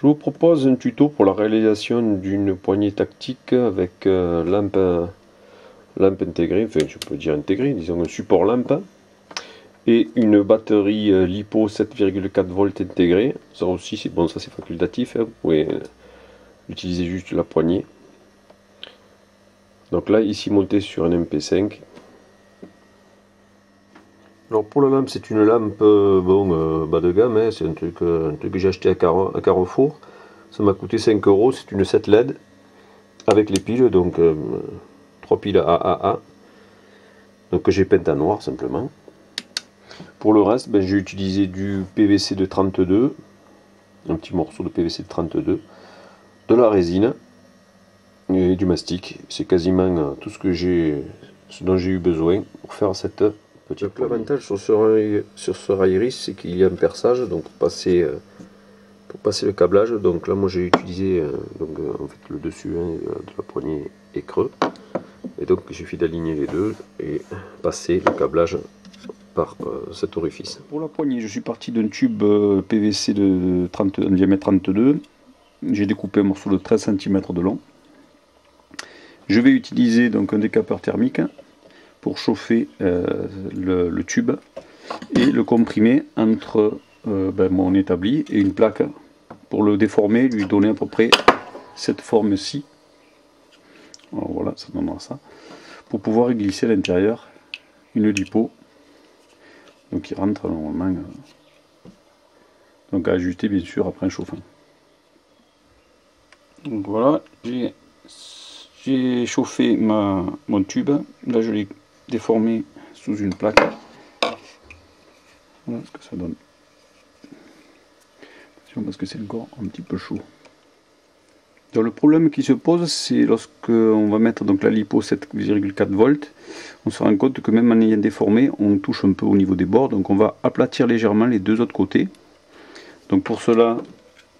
Je vous propose un tuto pour la réalisation d'une poignée tactique avec lampe intégrée, enfin je peux dire intégrée, disons un support lampe et une batterie LiPo 7,4 volts intégrée. Ça aussi c'est bon, ça c'est facultatif, hein. Vous pouvez utiliser juste la poignée. Donc là ici monté sur un MP5. Alors pour la lampe, c'est une lampe bas de gamme, hein. C'est un truc que j'ai acheté à Carrefour. Ça m'a coûté 5 euros. C'est une 7 LED avec les piles, donc 3 piles AAA, donc que j'ai peinte en noir simplement. Pour le reste, j'ai utilisé du PVC de 32, un petit morceau de PVC de 32, de la résine et du mastic. C'est quasiment tout ce dont j'ai eu besoin pour faire cette petite poignée. L'avantage sur ce rail iris, c'est qu'il y a un perçage, donc pour passer le câblage. Donc là moi j'ai utilisé en fait le dessus de la poignée est creux, et donc il suffit d'aligner les deux et passer le câblage par cet orifice. Pour la poignée, je suis parti d'un tube PVC de diamètre 32. J'ai découpé un morceau de 13 cm de long. Je vais utiliser donc un décapeur thermique pour chauffer le tube et le comprimer entre mon établi et une plaque pour le déformer, lui donner à peu près cette forme-ci. Voilà, ça donnera ça. Pour pouvoir y glisser à l'intérieur une lipo, donc qui rentre normalement, donc à ajuster bien sûr après un chauffant. Donc voilà, j'ai chauffé mon tube. Là je l'ai déformé sous une plaque. Voilà ce que ça donne. Parce que c'est encore un petit peu chaud. Donc le problème qui se pose, c'est lorsque on va mettre donc la lipo 7,4 volts, on se rend compte que même en ayant déformé, on touche un peu au niveau des bords, donc on va aplatir légèrement les deux autres côtés. Donc pour cela,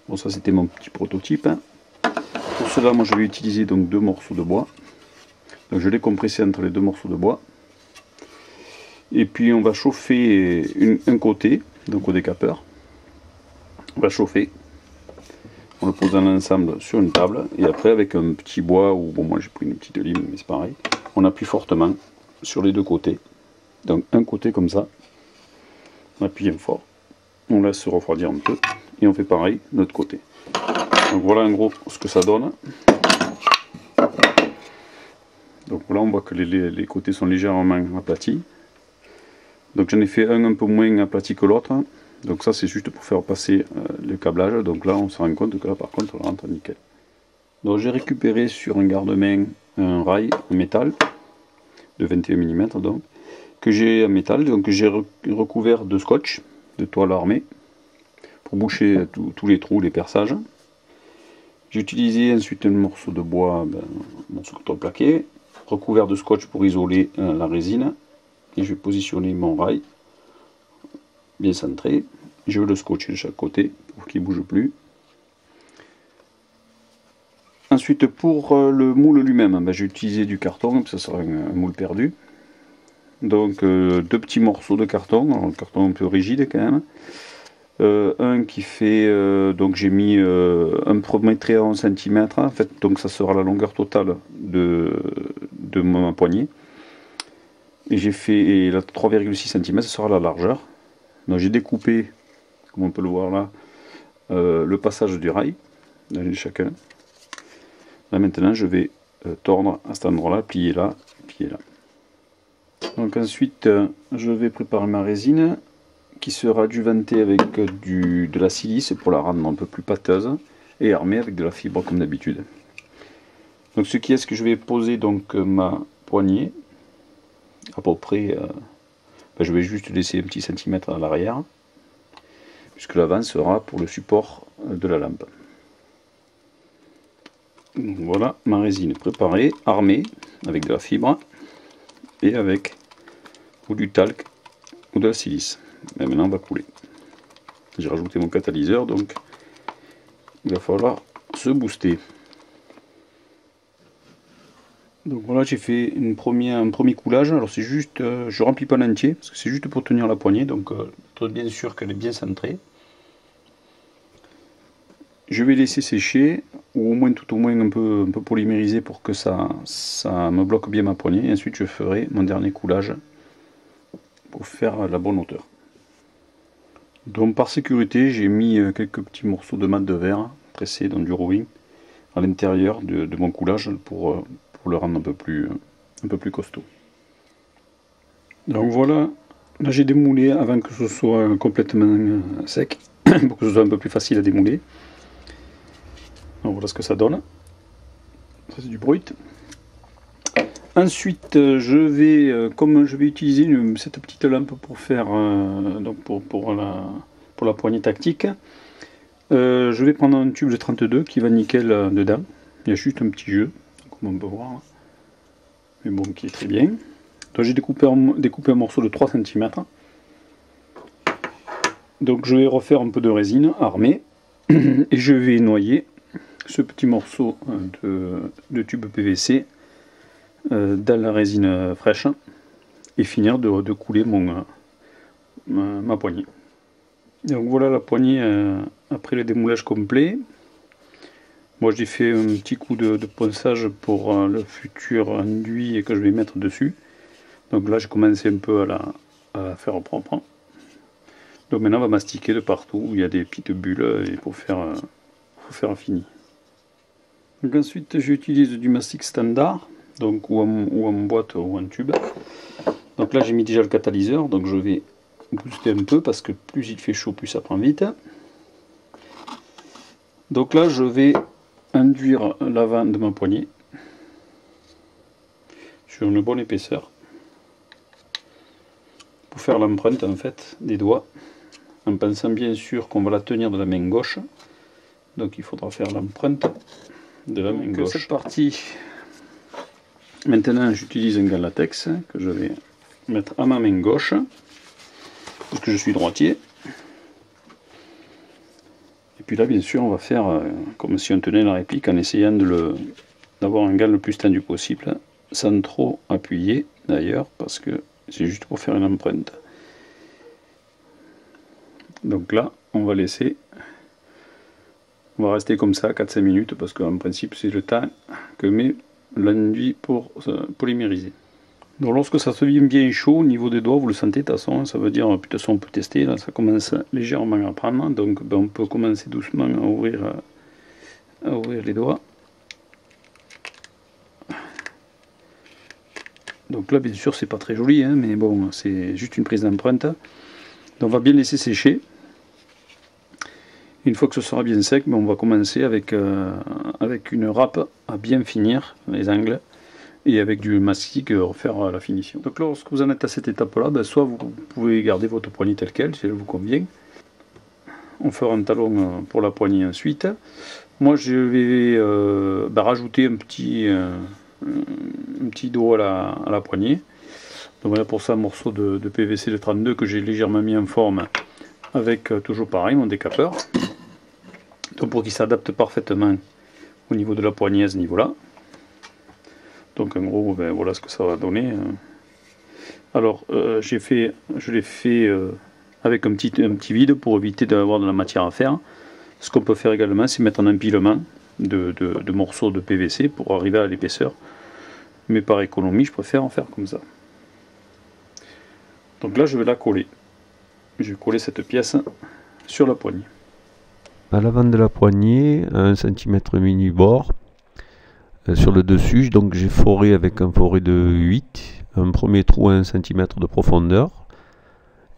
bon ça c'était mon petit prototype, hein. Pour cela, moi je vais utiliser donc deux morceaux de bois. Donc je l'ai compressé entre les deux morceaux de bois. Et puis on va chauffer un côté, donc au décapeur. On va chauffer en le posant l'ensemble sur une table, et après avec un petit bois, ou bon moi j'ai pris une petite lime mais c'est pareil, on appuie fortement sur les deux côtés, donc un côté comme ça, on appuie bien fort, on laisse se refroidir un peu et on fait pareil de l'autre côté. Donc voilà en gros ce que ça donne. Donc là on voit que les côtés sont légèrement aplatis, donc j'en ai fait un peu moins aplati que l'autre. Donc ça c'est juste pour faire passer le câblage. Donc là on se rend compte que là par contre on rentre nickel. Donc j'ai récupéré sur un garde-main un rail en métal de 21 mm donc, que j'ai en métal, donc j'ai recouvert de scotch, de toile armée, pour boucher tous les trous, les perçages. J'ai utilisé ensuite un morceau de bois, un morceau contreplaqué, recouvert de scotch pour isoler la résine, et je vais positionner mon rail bien centré. Je vais le scotcher de chaque côté pour qu'il ne bouge plus. Ensuite pour le moule lui-même, j'ai utilisé du carton, ça sera un moule perdu. Donc deux petits morceaux de carton, alors, le carton un peu rigide quand même. Un qui fait, donc j'ai mis un premier à 11 cm, en fait, donc ça sera la longueur totale de ma poignée. Et j'ai fait la 3,6 cm, ça sera la largeur. Donc j'ai découpé, comme on peut le voir là, le passage du rail, chacun. Là maintenant je vais tordre à cet endroit là, plier là, plier là. Donc ensuite je vais préparer ma résine, qui sera adjuvantée avec de la silice pour la rendre un peu plus pâteuse, et armée avec de la fibre comme d'habitude. Donc ce qui est que je vais poser donc ma poignée, à peu près... je vais juste laisser un petit centimètre à l'arrière, puisque l'avant sera pour le support de la lampe. Voilà ma résine préparée, armée avec de la fibre et avec ou du talc ou de la silice. Et maintenant on va couler. J'ai rajouté mon catalyseur, donc il va falloir se booster. Donc voilà, j'ai fait un premier coulage. Alors c'est juste, je remplis pas l'entier parce que c'est juste pour tenir la poignée, donc être bien sûr qu'elle est bien centrée. je vais laisser sécher, ou au moins tout au moins un peu polymériser pour que ça me bloque bien ma poignée. Et ensuite je ferai mon dernier coulage pour faire la bonne hauteur. Donc par sécurité, j'ai mis quelques petits morceaux de mat de verre pressés dans du rowing à l'intérieur de mon coulage pour le rendre un peu plus costaud. Donc voilà, là j'ai démoulé avant que ce soit complètement sec, pour que ce soit un peu plus facile à démouler. Donc voilà ce que ça donne. Ça c'est du brut. Ensuite, comme je vais utiliser cette petite lampe pour faire donc pour la poignée tactique, je vais prendre un tube de 32 qui va nickel dedans. Il y a juste un petit jeu, comme on peut voir, mais bon, qui est très bien. Donc j'ai découpé un morceau de 3 cm. Donc je vais refaire un peu de résine armée et je vais noyer ce petit morceau de tube PVC dans la résine fraîche et finir de couler ma poignée. Donc voilà la poignée après le démoulage complet. Moi j'ai fait un petit coup de ponçage pour le futur enduit que je vais mettre dessus. Donc là j'ai commencé un peu à la faire propre. Donc maintenant on va mastiquer de partout où il y a des petites bulles et pour faire fini. Donc ensuite j'utilise du mastic standard, donc ou en boîte ou en tube. Donc là j'ai mis déjà le catalyseur, donc je vais booster un peu parce que plus il fait chaud, plus ça prend vite. Donc là je vais induire l'avant de ma poignée sur une bonne épaisseur pour faire l'empreinte en fait des doigts, en pensant bien sûr qu'on va la tenir de la main gauche. Donc il faudra faire l'empreinte de la main gauche. Cette partie, maintenant j'utilise un gant latex que je vais mettre à ma main gauche parce que je suis droitier. Et puis là bien sûr on va faire comme si on tenait la réplique en essayant d'avoir un gant le plus tendu possible, sans trop appuyer d'ailleurs, parce que c'est juste pour faire une empreinte. Donc là on va rester comme ça 4-5 minutes parce qu'en principe c'est le temps que met l'enduit pour polymériser. Donc lorsque ça se devient bien chaud au niveau des doigts, vous le sentez de toute façon, ça veut dire, de toute façon on peut tester, là ça commence légèrement à prendre, donc on peut commencer doucement à ouvrir les doigts. Donc là bien sûr c'est pas très joli, hein, mais bon c'est juste une prise d'empreinte. Donc on va bien laisser sécher. Une fois que ce sera bien sec, on va commencer avec une râpe à bien finir les angles et avec du mastic refaire la finition. Donc lorsque vous en êtes à cette étape là, soit vous pouvez garder votre poignée telle quelle si elle vous convient. On fera un talon pour la poignée ensuite. Moi je vais rajouter un petit dos à la poignée. Donc voilà, pour ça un morceau de PVC de 32 que j'ai légèrement mis en forme avec toujours pareil mon décapeur. Donc pour qu'il s'adapte parfaitement au niveau de la poignée à ce niveau là. Donc en gros voilà ce que ça va donner. Alors je l'ai fait avec un petit vide pour éviter d'avoir de la matière à faire. Ce qu'on peut faire également c'est mettre un empilement de morceaux de PVC pour arriver à l'épaisseur. Mais par économie je préfère en faire comme ça. Donc là je vais la coller. Je vais coller cette pièce sur la poignée. À l'avant de la poignée, à 1 cm mini bord, sur le dessus, donc j'ai foré avec un foré de 8, un premier trou à 1 cm de profondeur.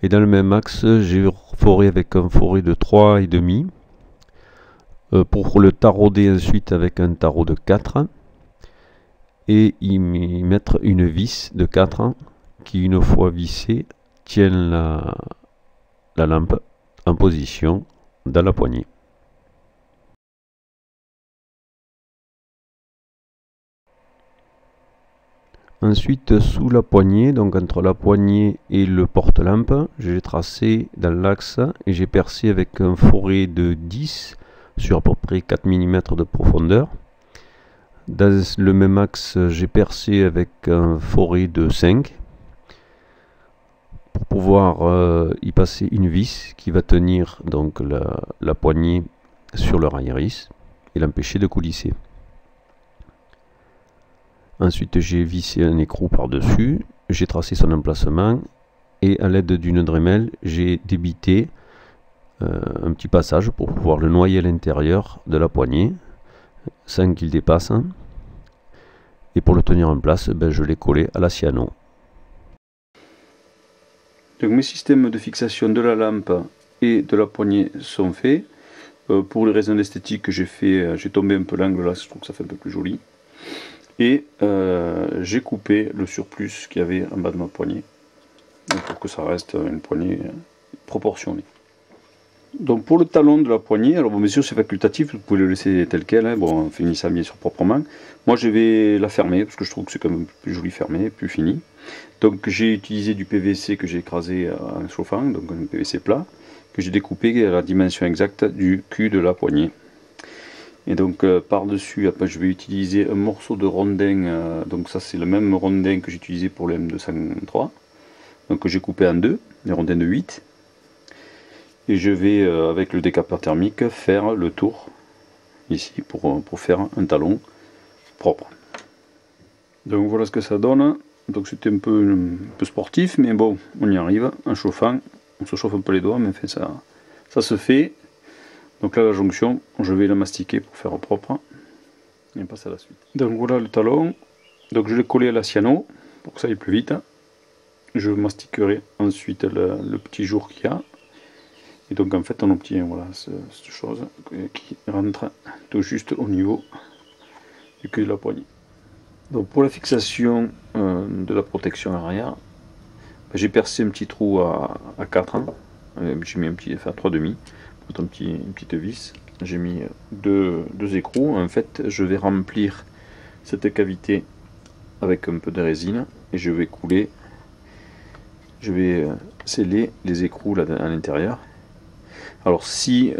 Et dans le même axe, j'ai foré avec un foré de 3,5 pour le tarauder ensuite avec un tarot de 4 et y mettre une vis de 4 qui, une fois vissée, tient la lampe en position dans la poignée. Ensuite, sous la poignée, donc entre la poignée et le porte-lampe, j'ai tracé dans l'axe et j'ai percé avec un foré de 10 sur à peu près 4 mm de profondeur. Dans le même axe, j'ai percé avec un foré de 5 pour pouvoir y passer une vis qui va tenir donc la poignée sur le rail iris et l'empêcher de coulisser. Ensuite j'ai vissé un écrou par dessus, j'ai tracé son emplacement et à l'aide d'une Dremel j'ai débité un petit passage pour pouvoir le noyer à l'intérieur de la poignée sans qu'il dépasse, et pour le tenir en place je l'ai collé à la cyano. Donc mes systèmes de fixation de la lampe et de la poignée sont faits. Pour les raisons d'esthétique j'ai tombé un peu l'angle là, je trouve que ça fait un peu plus joli. Et j'ai coupé le surplus qu'il y avait en bas de ma poignée pour que ça reste une poignée proportionnée. Donc pour le talon de la poignée, alors bon, bien sûr c'est facultatif, vous pouvez le laisser tel quel, hein, bon, en finissant bien sûr proprement. Moi je vais la fermer parce que je trouve que c'est quand même plus joli fermé, plus fini. Donc j'ai utilisé du PVC que j'ai écrasé en chauffant, donc un PVC plat, que j'ai découpé à la dimension exacte du cul de la poignée. Et donc par dessus, après je vais utiliser un morceau de rondin, donc ça c'est le même rondin que j'ai utilisé pour le M203, donc que j'ai coupé en deux, des rondins de 8. Et je vais avec le décapeur thermique faire le tour ici pour faire un talon propre. Donc voilà ce que ça donne. Donc c'était un peu sportif, mais bon, on y arrive en chauffant. On se chauffe un peu les doigts, mais enfin, ça se fait. Donc là la jonction, je vais la mastiquer pour faire propre. Et on passe à la suite. Donc voilà le talon. Donc je l'ai collé à la cyano pour que ça aille plus vite. Je mastiquerai ensuite le petit jour qu'il y a. Et donc en fait on obtient voilà, cette chose qui rentre tout juste au niveau du cul de la poignée. Donc pour la fixation de la protection arrière, j'ai percé un petit trou à 4, j'ai mis un petit, enfin 3,5 pour une petite vis. J'ai mis deux écrous. En fait je vais remplir cette cavité avec un peu de résine et je vais couler, je vais sceller les écrous là à l'intérieur. Alors si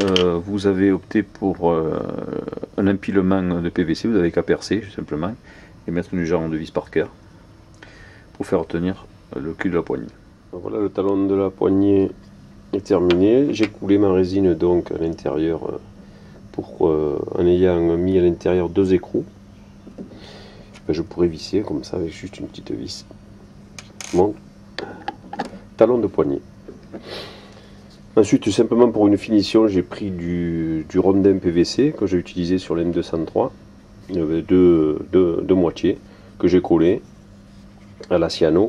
vous avez opté pour un empilement de PVC, vous n'avez qu'à percer simplement et mettre une jarre de vis par cœur pour faire tenir le cul de la poignée. Donc voilà, le talon de la poignée est terminé. J'ai coulé ma résine donc à l'intérieur en ayant mis à l'intérieur deux écrous. Je pourrais visser comme ça avec juste une petite vis mon talon de poignée. Ensuite, tout simplement pour une finition, j'ai pris du rondin PVC que j'ai utilisé sur l'M203, deux moitiés, que j'ai collé à la cyano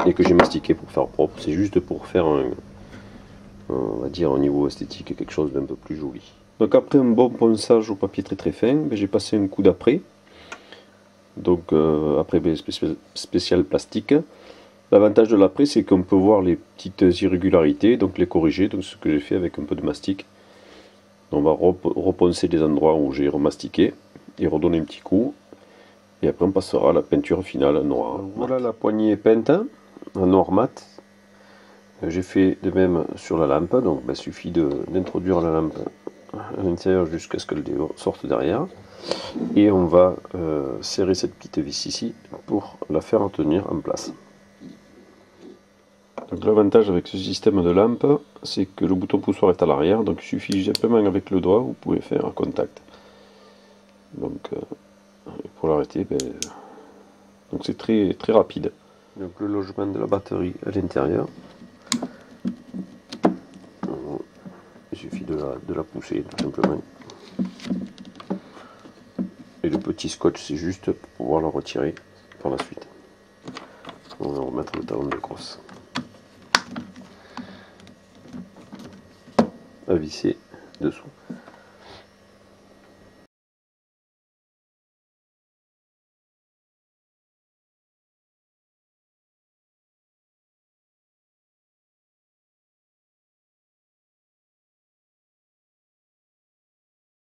et que j'ai mastiqué pour faire propre. C'est juste pour faire on va dire au niveau esthétique quelque chose d'un peu plus joli. Donc après un bon ponçage au papier très fin, j'ai passé un coup d'après. Donc après spécial plastique. L'avantage de l'après, c'est qu'on peut voir les petites irrégularités, donc les corriger, donc ce que j'ai fait avec un peu de mastic. On va reponcer les endroits où j'ai remastiqué et redonner un petit coup. Et après on passera à la peinture finale noire. Voilà la poignée peinte en noir mat. J'ai fait de même sur la lampe, donc il suffit d'introduire la lampe à l'intérieur jusqu'à ce qu'elle sorte derrière. Et on va serrer cette petite vis ici pour la faire tenir en place. Donc l'avantage avec ce système de lampe, c'est que le bouton poussoir est à l'arrière, donc il suffit simplement avec le doigt, vous pouvez faire un contact. Donc pour l'arrêter, donc c'est très rapide. Donc le logement de la batterie à l'intérieur, il suffit de la pousser tout simplement. Et le petit scotch, c'est juste pour pouvoir la retirer par la suite. On va remettre le talon de crosse à visser dessous.